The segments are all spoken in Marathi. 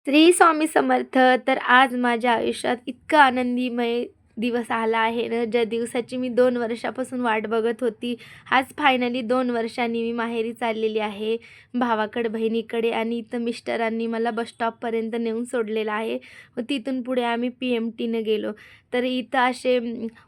श्री स्वामी समर्थ. तर आज माझ्या आयुष्यात इतका आनंदीमय दिवस आला आहे ना, ज्या दिवसाची मी 2 वर्षापासून वाट बघत होती. आज फायनली 2 वर्षांनी मी माहेरी चाललेली आहे, भावाकडे, बहिणीकडे. आणि इथं मिस्टरांनी मला बस स्टॉपपर्यंत नेऊन सोडलेलं आहे. मग तिथून पुढे आम्ही PMTनं गेलो. तर इथं असे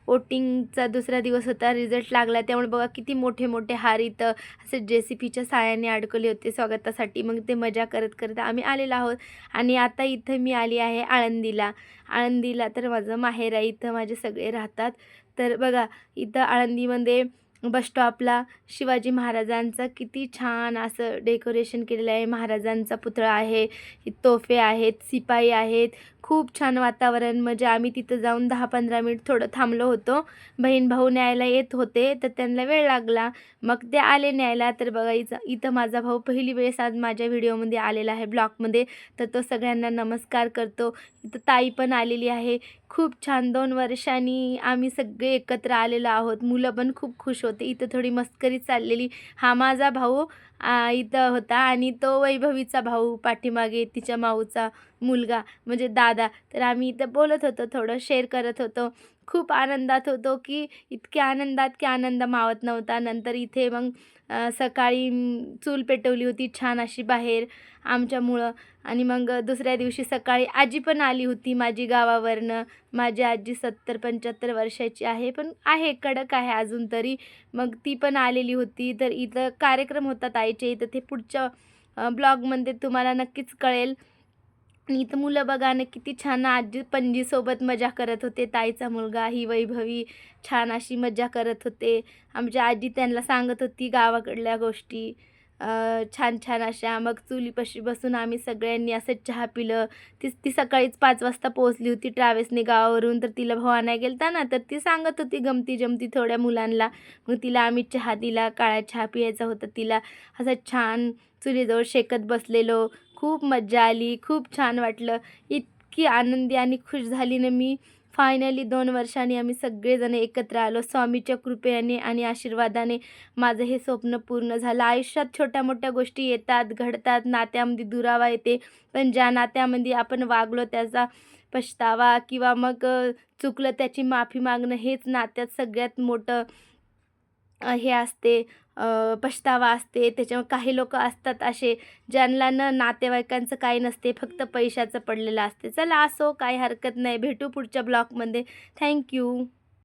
वोटिंगचा दुसरा दिवस होता, रिझल्ट लागला. त्यामुळे बघा किती मोठे मोठे हार इथं असे JCBच्या साहाय्याने अडकवले होते स्वागतासाठी. मग ते मजा करत करत आम्ही आलेलो आहोत. आणि आता इथं मी आली आहे आळंदीला. आळंदीला तर माझं माहेर आहे, इथं माझे सगळे राहतात. तर बघा, इथं आळंदीमध्ये बस स्टॉपला शिवाजी महाराजांचं किती छान असं डेकोरेशन केलेलं आहे. महाराजांचा पुतळा आहे, तोफे आहेत, शिपाई आहेत. खूप छान वातावरण. म्हणजे आम्ही तिथं जाऊन 10-15 मिनिट थोडं थांबलो होतो. बहीण भाऊ न्यायला येत होते, तर त्यांना वेळ लागला. मग ते आले न्यायला. तर बघा, इथं इथं माझा भाऊ पहिली वेळेस आज माझ्या व्हिडिओमध्ये आलेला आहे, ब्लॉगमध्ये. तर तो सगळ्यांना नमस्कार करतो. इथं ताई पण आलेली आहे. खूप छान 2 वर्षांनी आम्ही सगळे एकत्र आलेलो आहोत. मुलं पण खूप खुश होते. इथं थोडी मस्करी चाललेली. हा माझा भाऊ इथं होता आणि तो वैभवीचा भाऊ पाठीमागे, तिच्या माऊचा मुलगा म्हणजे दादा. तर आम्ही इथं बोलत होतो, थोडं शेअर करत होतो. खूप आनंदात होतो, की इतक्या आनंदात की आनंद मावत नव्हता. नंतर इथे मग सकाळी चूल पेटवली होती छान अशी बाहेर आमच्यामुळं. आणि मग दुसऱ्या दिवशी सकाळी आजी पण आली होती माझी गावावरनं. माझी आजी 70-75 वर्षाची आहे, पण आहे, कडक आहे अजून तरी. मग ती पण आलेली होती. तर इथं कार्यक्रम होता ताईच्या इथं, ते पुढच्या ब्लॉगमध्ये तुम्हाला नक्कीच कळेल. आणि इथं मुलं बघा ना, किती छान आजी पणजीसोबत मजा करत होते. ताईचा मुलगा, ही वैभवी छान अशी मजा करत होते. आमची आजी त्यांना सांगत होती गावाकडल्या गोष्टी छान-छान अशा. मग चुलीपाशी बसून आम्ही सगळ्यांनी असं चहा पिलं. ती सकाळीच 5 वाजता पोहोचली होती ट्रॅव्हल्सने गावावरून. तर तिला भाऊ आणायला गेलता ना, तर ती सांगत होती गमती-जमती थोड्या मुलांना. मग तिला आम्ही चहा दिला. काळा चहा प्यायचा होता तिला. असं छान चुलीजवळ शेकत बसलेलो. खूप मज्जा आली. खूप छान वाटलं. इतकी आनंदी आणि खुश झाली ना मी. फायनली 2 वर्षांनी आम्ही सगळेजण एकत्र आलो. स्वामीच्या कृपेने आणि आशीर्वादाने माझं हे स्वप्न पूर्ण झालं. आयुष्यात छोट्या-मोठ्या गोष्टी येतात, घडतात, नात्यामध्ये दुरावा येते. पण ज्या नात्यामध्ये आपण वागलो त्याचा पछतावा किंवा मग चुकलं त्याची माफी मागणं, हेच नात्यात सगळ्यात मोठं हे असते, पछतावा असते. त्याच्यामुळे काही लोकं असतात असे, ज्यांना नातेवाईकांचं काही नसते, फक्त पैशाचं पडलेलं असते. चला असो, काही हरकत नाही. भेटू पुढच्या ब्लॉगमध्ये. Thank you.